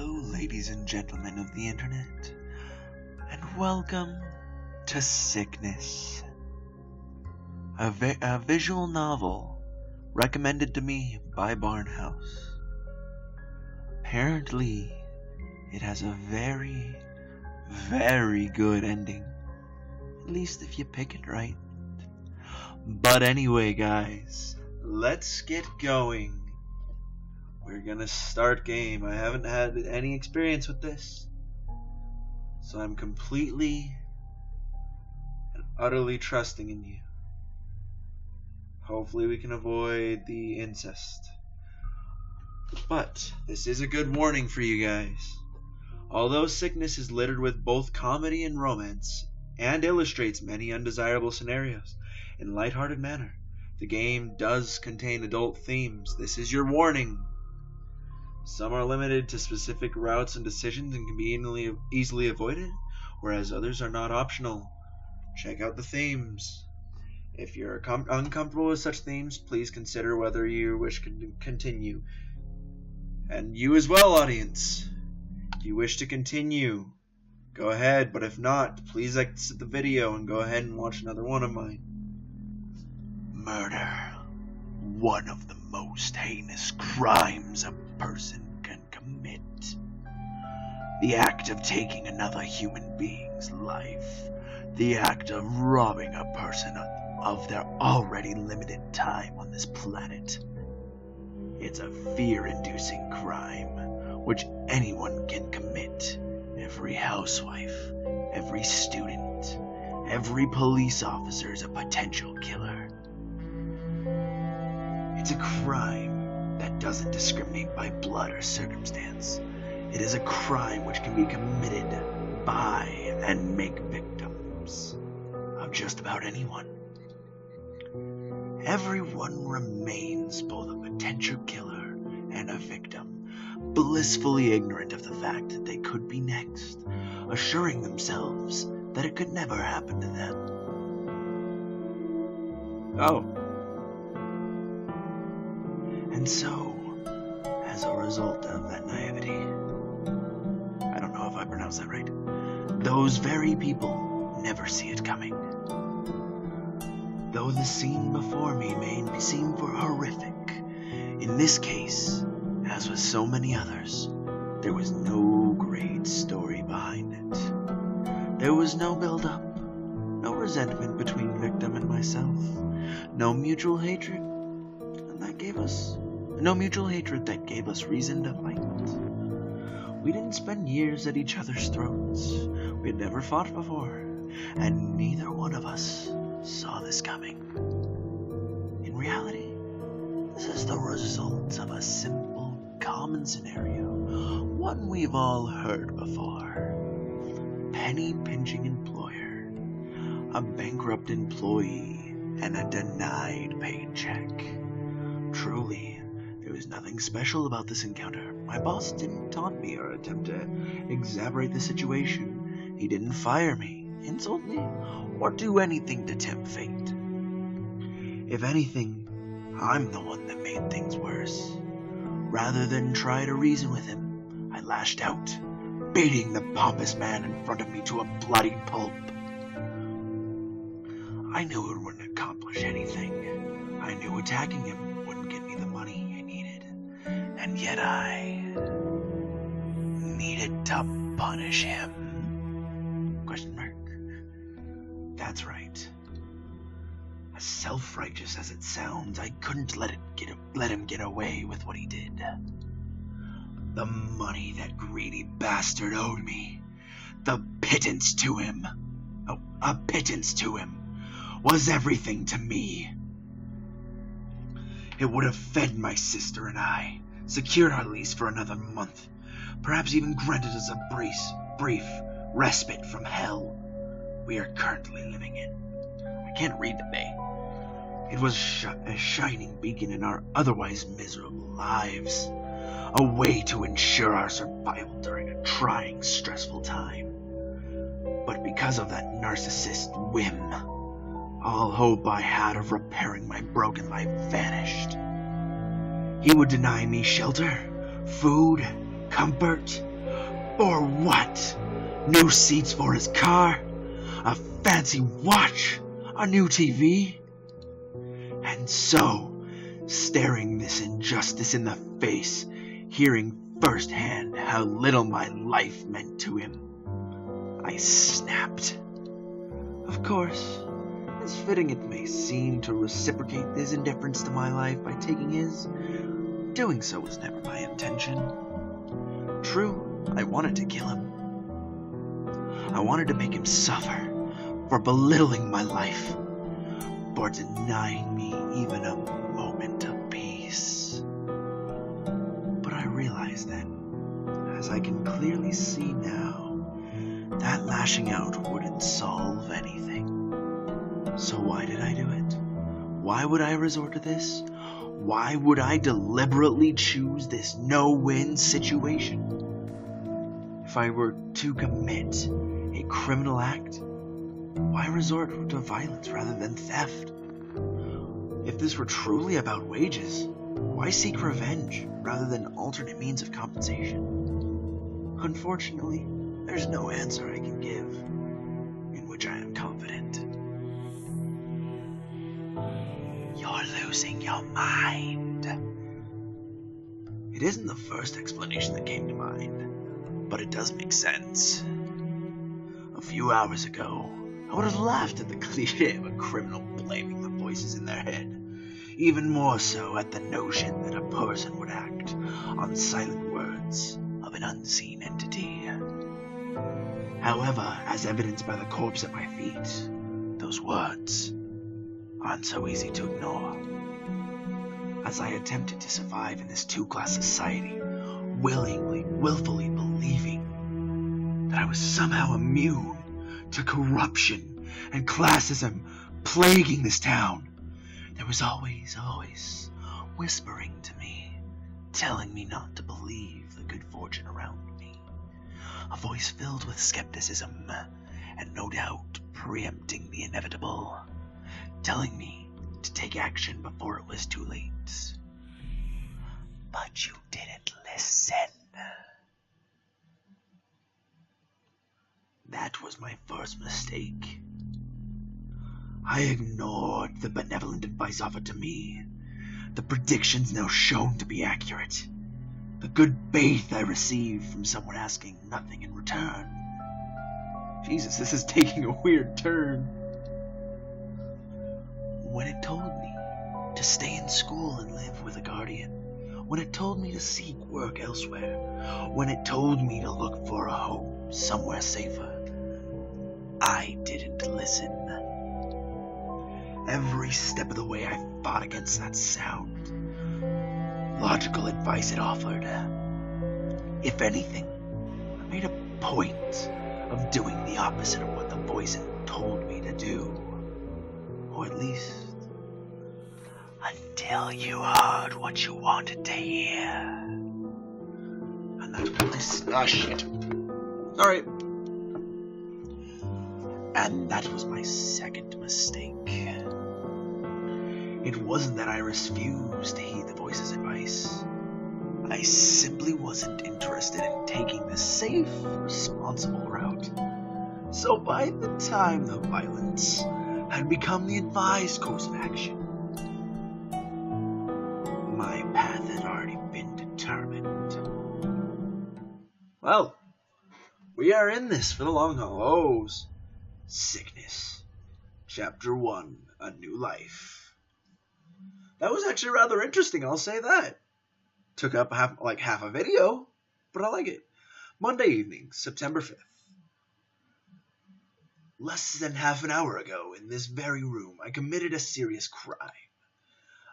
Hello, ladies and gentlemen of the internet, and welcome to Sickness, a visual novel recommended to me by Barnhouse. Apparently, it has a very, very good ending, at least if you pick it right. But anyway, guys, let's get going. We're gonna start game. I haven't had any experience with this, so I'm completely and utterly trusting in you. Hopefully we can avoid the incest. But this is a good warning for you guys. Although Sickness is littered with both comedy and romance, and illustrates many undesirable scenarios in a lighthearted manner, the game does contain adult themes. This is your warning. Some are limited to specific routes and decisions and can be easily avoided, whereas others are not optional. Check out the themes. If you're uncomfortable with such themes, please consider whether you wish to continue. And you as well, audience. If you wish to continue, go ahead, but if not, please exit the video and go ahead and watch another one of mine. Murder. One of the most heinous crimes a person can commit. The act of taking another human being's life. The act of robbing a person of their already limited time on this planet. It's a fear-inducing crime which anyone can commit. Every housewife, every student, every police officer is a potential killer. It's a crime that doesn't discriminate by blood or circumstance. It is a crime which can be committed by and make victims of just about anyone. Everyone remains both a potential killer and a victim, blissfully ignorant of the fact that they could be next, assuring themselves that it could never happen to them. Oh. And so, as a result of that naivety, I don't know if I pronounced that right, those very people never see it coming. Though the scene before me may seem horrific, in this case, as with so many others, there was no great story behind it. There was no build-up, no resentment between victim and myself, no mutual hatred that gave us reason to fight. We didn't spend years at each other's throats. We had never fought before, and neither one of us saw this coming. In reality, this is the result of a simple, common scenario, one we've all heard before. Penny-pinching employer, a bankrupt employee, and a denied paycheck. Truly, there was nothing special about this encounter. My boss didn't taunt me or attempt to exaggerate the situation. He didn't fire me, insult me, or do anything to tempt fate. If anything, I'm the one that made things worse. Rather than try to reason with him, I lashed out, beating the pompous man in front of me to a bloody pulp. I knew it wouldn't accomplish anything. I knew attacking him wouldn't get me the money I needed. And yet I needed to punish him. Question mark? That's right. As self-righteous as it sounds, I couldn't let him get away with what he did. The money that greedy bastard owed me, the pittance to him, a pittance to him, was everything to me. It would have fed my sister and I, secured our lease for another month, perhaps even granted us a brief respite from hell we are currently living in. I can't read today. It was a shining beacon in our otherwise miserable lives, a way to ensure our survival during a trying, stressful time. But because of that narcissist whim, all hope I had of repairing my broken life vanished. He would deny me shelter, food, comfort, For what? New seats for his car? A fancy watch? A new TV? And so, staring this injustice in the face, hearing firsthand how little my life meant to him, I snapped. Of course, as fitting it may seem to reciprocate his indifference to my life by taking his, doing so was never my intention. True, I wanted to kill him. I wanted to make him suffer for belittling my life, for denying me even a moment of peace. But I realized then, as I can clearly see now, that lashing out wouldn't solve anything. So why did I do it? Why would I resort to this? Why would I deliberately choose this no-win situation? If I were to commit a criminal act, why resort to violence rather than theft? If this were truly about wages, why seek revenge rather than alternate means of compensation? Unfortunately, there's no answer I can give in which I am confident. You're losing your mind. It isn't the first explanation that came to mind, but it does make sense. A few hours ago, I would have laughed at the cliché of a criminal blaming the voices in their head, even more so at the notion that a person would act on silent words of an unseen entity. However, as evidenced by the corpse at my feet, those words aren't so easy to ignore. As I attempted to survive in this two-class society, willfully believing that I was somehow immune to corruption and classism plaguing this town, there was always whispering to me, telling me not to believe the good fortune around me. A voice filled with skepticism and no doubt preempting the inevitable, telling me to take action before it was too late. But you didn't listen. That was my first mistake. I ignored the benevolent advice offered to me, the predictions now shown to be accurate, the good faith I received from someone asking nothing in return. Jesus, this is taking a weird turn. When it told me to stay in school and live with a guardian, when it told me to seek work elsewhere, when it told me to look for a home somewhere safer, I didn't listen. Every step of the way I fought against that sound, logical advice it offered. If anything, I made a point of doing the opposite of what the voice had told me to do. Or at least, until you heard what you wanted to hear. And that's when I snush it. Alright. And that was my second mistake. It wasn't that I refused to heed the voice's advice. I simply wasn't interested in taking the safe, responsible route. So by the time the violence had become the advised course of action, my path had already been determined. Well, we are in this for the long haul. Oh, sickness. Chapter 1, A New Life. That was actually rather interesting, I'll say that. Took up half a video, but I like it. Monday evening, September 5th. Less than half an hour ago, in this very room, I committed a serious crime.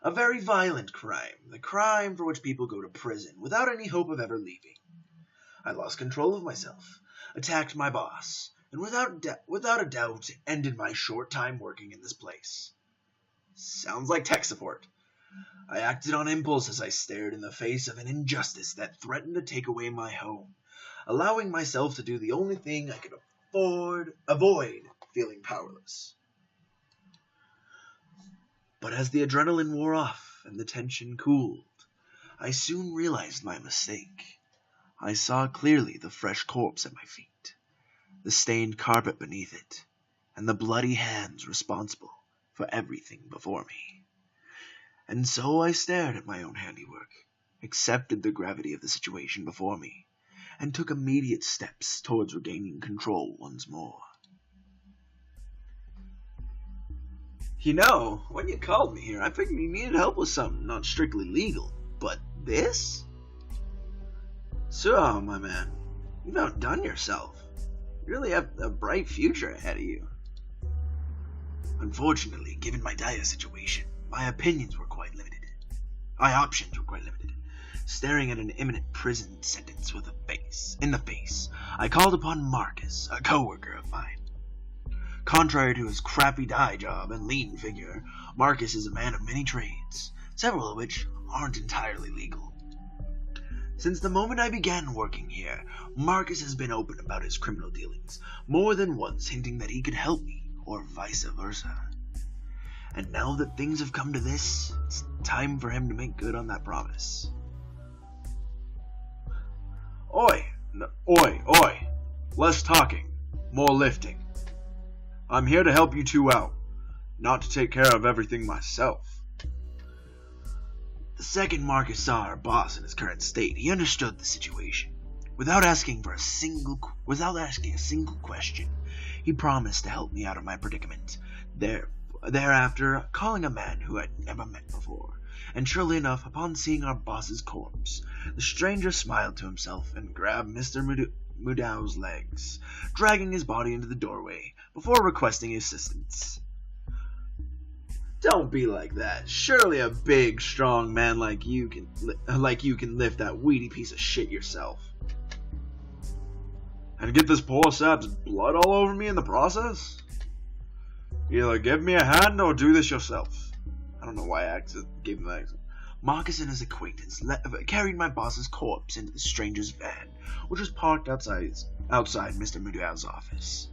A very violent crime. The crime for which people go to prison without any hope of ever leaving. I lost control of myself, attacked my boss, and without a doubt ended my short time working in this place. Sounds like tech support. I acted on impulse as I stared in the face of an injustice that threatened to take away my home, allowing myself to do the only thing I could avoid feeling powerless. But as the adrenaline wore off and the tension cooled, I soon realized my mistake. I saw clearly the fresh corpse at my feet, the stained carpet beneath it, and the bloody hands responsible for everything before me. And so I stared at my own handiwork, accepted the gravity of the situation before me, and took immediate steps towards regaining control once more. You know, when you called me here, I figured you needed help with something not strictly legal, but this? So, my man, you've outdone yourself. You really have a bright future ahead of you. Unfortunately, given my dire situation, my options were quite limited. Staring at an imminent prison sentence in the face, I called upon Marcus, a co-worker of mine. Contrary to his crappy dye job and lean figure, Marcus is a man of many trades, several of which aren't entirely legal. Since the moment I began working here, Marcus has been open about his criminal dealings, more than once hinting that he could help me, or vice versa. And now that things have come to this, it's time for him to make good on that promise. Oi! Less talking, more lifting. I'm here to help you two out, not to take care of everything myself. The second Marcus saw our boss in his current state, he understood the situation. Without asking a single question, he promised to help me out of my predicament. Thereafter, calling a man who I'd never met before, and surely enough, upon seeing our boss's corpse, the stranger smiled to himself and grabbed Mr. Mudau's legs, dragging his body into the doorway before requesting assistance. Don't be like that. Surely a big, strong man like you can lift that weedy piece of shit yourself. And get this poor sap's blood all over me in the process? Either give me a hand or do this yourself. I don't know why I gave him that accent. Marcus and his acquaintance carried my boss's corpse into the stranger's van, which was parked outside Mr. Mudau's office.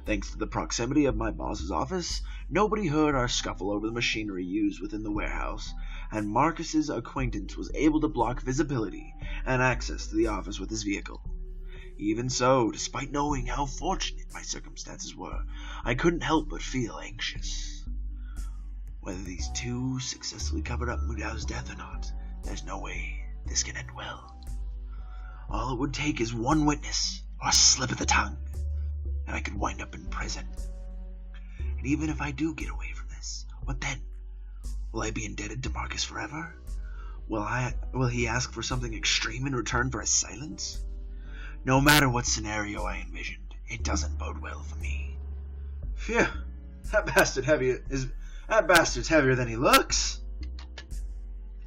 Thanks to the proximity of my boss's office, nobody heard our scuffle over the machinery used within the warehouse, and Marcus's acquaintance was able to block visibility and access to the office with his vehicle. Even so, despite knowing how fortunate my circumstances were, I couldn't help but feel anxious. Whether these two successfully covered up Mudau's death or not, there's no way this can end well. All it would take is one witness, or a slip of the tongue, and I could wind up in prison. And even if I do get away from this, what then? Will I be indebted to Marcus forever? Will he ask for something extreme in return for his silence? No matter what scenario I envisioned, it doesn't bode well for me. Phew, that bastard's heavier than he looks.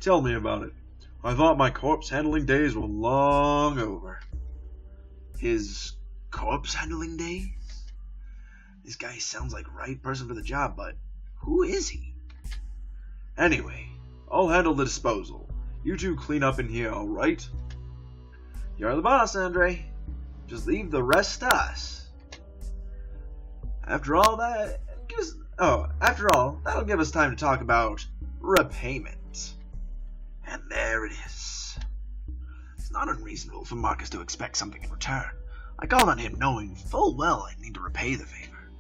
Tell me about it. I thought my corpse handling days were long over. His corpse handling days? This guy sounds like the right person for the job, but who is he? Anyway, I'll handle the disposal. You two clean up in here, alright? You're the boss, Andre. Just leave the rest to us. After all, that'll give us time to talk about repayment. And there it is. It's not unreasonable for Marcus to expect something in return. I called on him knowing full well I'd need to repay the favor.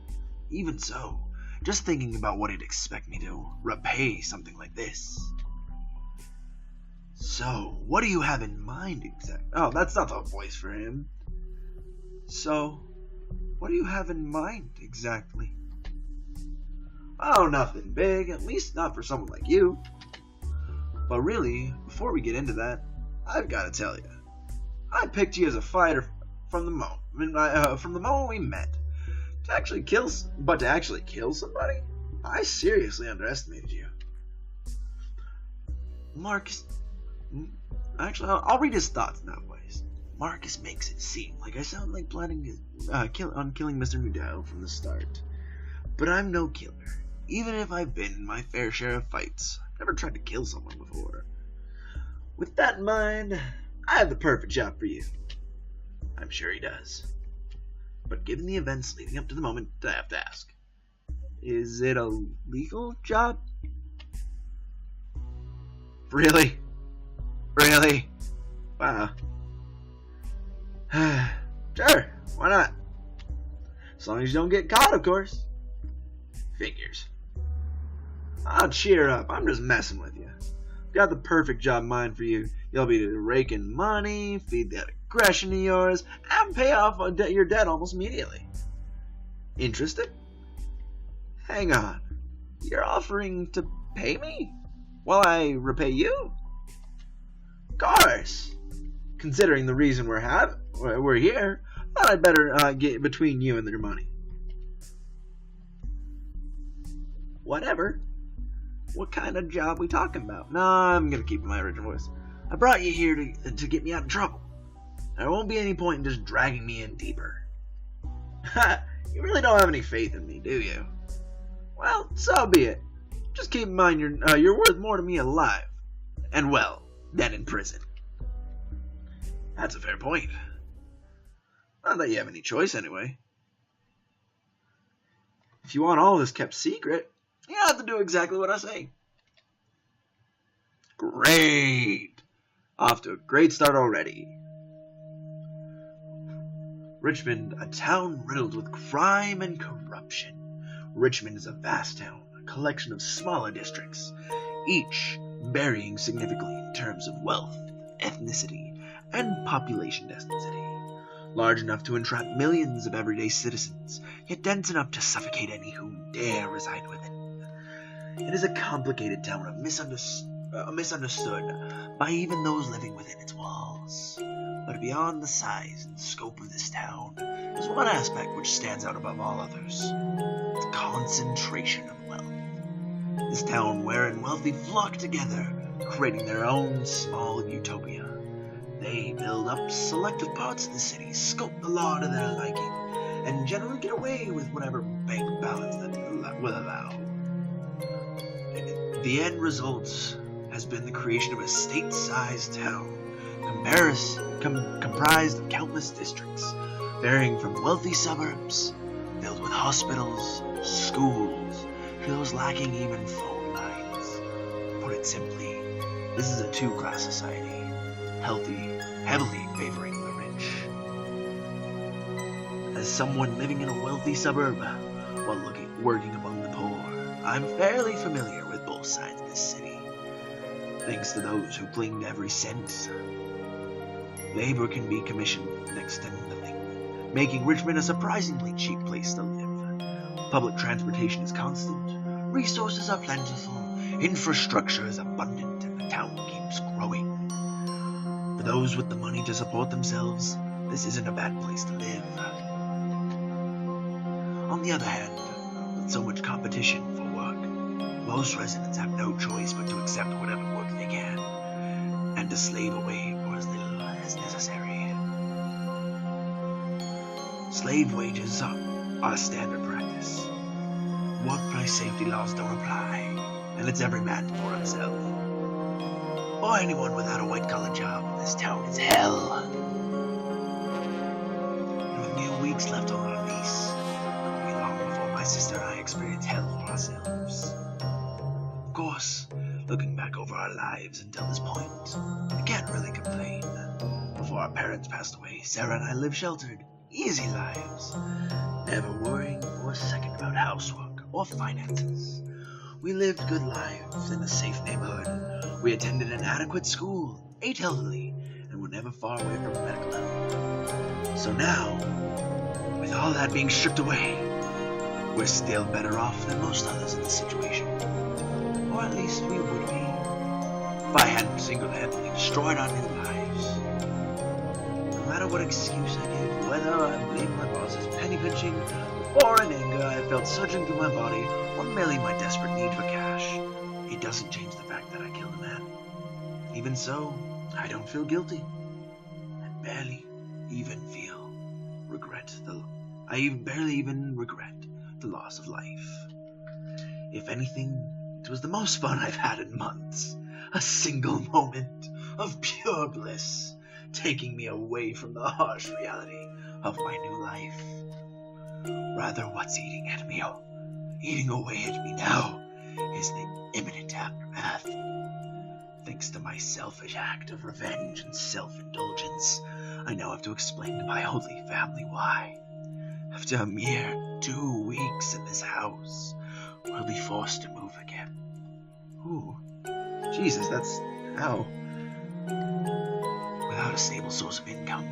Even so, just thinking about what he'd expect me to repay something like this. So, what do you have in mind exactly? Oh, that's not the voice for him. So, what do you have in mind exactly? Oh, nothing big, at least not for someone like you. But really, before we get into that, I've got to tell you, I picked you as a fighter from the moment we met. To actually kill somebody, I seriously underestimated you. Marcus, actually, I'll read his thoughts now, boys. Marcus makes it seem like I sound like planning on killing Mr. Mudau from the start. But I'm no killer. Even if I've been in my fair share of fights, I've never tried to kill someone before. With that in mind, I have the perfect job for you. I'm sure he does. But given the events leading up to the moment, I have to ask. Is it a legal job? Really? Really? Wow. Sure, why not? As long as you don't get caught, of course. Figures. Oh, cheer up. I'm just messing with you. I've got the perfect job in mind for you. You'll be to rake in money, feed that aggression of yours, and pay off your debt almost immediately. Interested? Hang on. You're offering to pay me while I repay you? Of course. Considering the reason we're here, I thought I'd better get between you and your money. Whatever. What kind of job we talking about? No, I'm gonna keep my original voice. I brought you here to get me out of trouble. There won't be any point in just dragging me in deeper. You really don't have any faith in me, do you? Well, so be it. Just keep in mind you're worth more to me alive, and well, than in prison. That's a fair point. Not that you have any choice anyway. If you want all this kept secret, you have to do exactly what I say. Great! Off to a great start already. Richmond, a town riddled with crime and corruption. Richmond is a vast town, a collection of smaller districts, each varying significantly in terms of wealth, ethnicity, and population density. Large enough to entrap millions of everyday citizens, yet dense enough to suffocate any who dare reside within. It is a complicated town misunderstood by even those living within its walls. But beyond the size and scope of this town is one aspect which stands out above all others: the concentration of wealth. This town wherein wealthy flock together, creating their own small utopia. They build up selective parts of the city, scope the law to their liking, and generally get away with whatever bank balance that will allow. And the end result has been the creation of a state-sized town, comprised of countless districts, varying from wealthy suburbs, filled with hospitals, schools, to those lacking even phone lines. Put it simply, this is a two-class society, heavily favoring the rich. As someone living in a wealthy suburb, while working among the poor, I'm fairly familiar with both sides of this city. Thanks to those who cling to every cent, labor can be commissioned next to nothing, making Richmond a surprisingly cheap place to live. Public transportation is constant, resources are plentiful, infrastructure is abundant, and the town keeps growing. For those with the money to support themselves, this isn't a bad place to live. On the other hand, with so much competition for work, most residents have no choice but to accept whatever work they can, and to slave away for as little as necessary. Slave wages are standard practice. Workplace safety laws don't apply, and it's every man for himself. Or anyone without a white-collar job, this town is hell. And with mere weeks left on our lease, it won't be long before my sister and I experience hell for ourselves. Of course, looking back over our lives until this point, I can't really complain. Before our parents passed away, Sarah and I lived sheltered, easy lives, never worrying for a second about housework or finances. We lived good lives in a safe neighborhood. We attended an adequate school, ate healthily, and were never far away from medical help. So now, with all that being stripped away, we're still better off than most others in this situation. Or at least we would be, if I hadn't single-handedly destroyed our new lives. No matter what excuse I give, whether I blame my boss's penny pinching, or in anger I felt surging through my body, or merely my desperate need for cash, it doesn't change the fact that I killed a man. Even so, I don't feel guilty. I barely even regret the loss of life. If anything, it was the most fun I've had in months. A single moment of pure bliss, taking me away from the harsh reality of my new life. Rather, what's eating away at me now, is the imminent aftermath. Thanks to my selfish act of revenge and self-indulgence, I now have to explain to my only family why. After a mere 2 weeks in this house, we'll be forced to move again. Ooh. Jesus, that's... Ow. Without a stable source of income,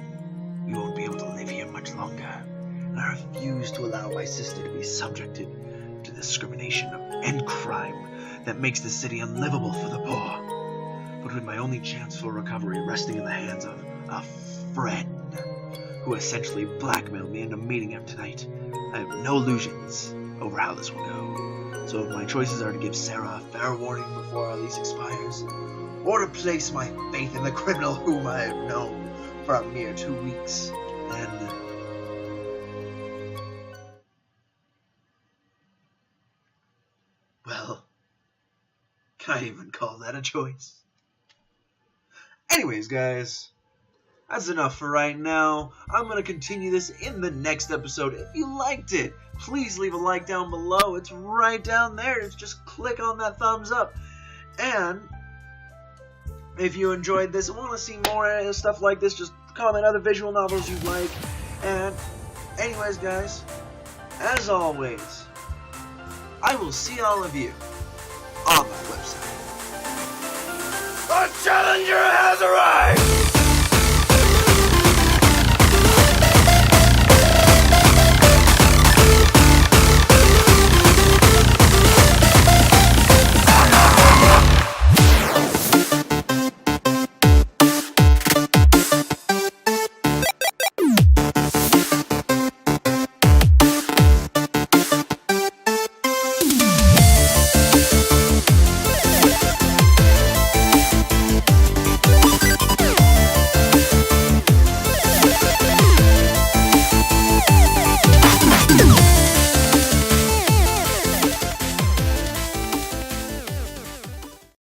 we won't be able to live here much longer, and I refuse to allow my sister to be subjected to the discrimination and crime that makes the city unlivable for the poor. But with my only chance for recovery resting in the hands of a friend who essentially blackmailed me into meeting him tonight, I have no illusions over how this will go. So if my choices are to give Sarah a fair warning before our lease expires, or to place my faith in the criminal whom I have known for a mere 2 weeks, then... well, can I even call that a choice? Anyways, guys, that's enough for right now. I'm going to continue this in the next episode. If you liked it, please leave a like down below. It's right down there. Just click on that thumbs up. And if you enjoyed this and want to see more stuff like this, just comment other visual novels you like. And anyways, guys, as always, I will see all of you on the flip side. A challenger has arrived!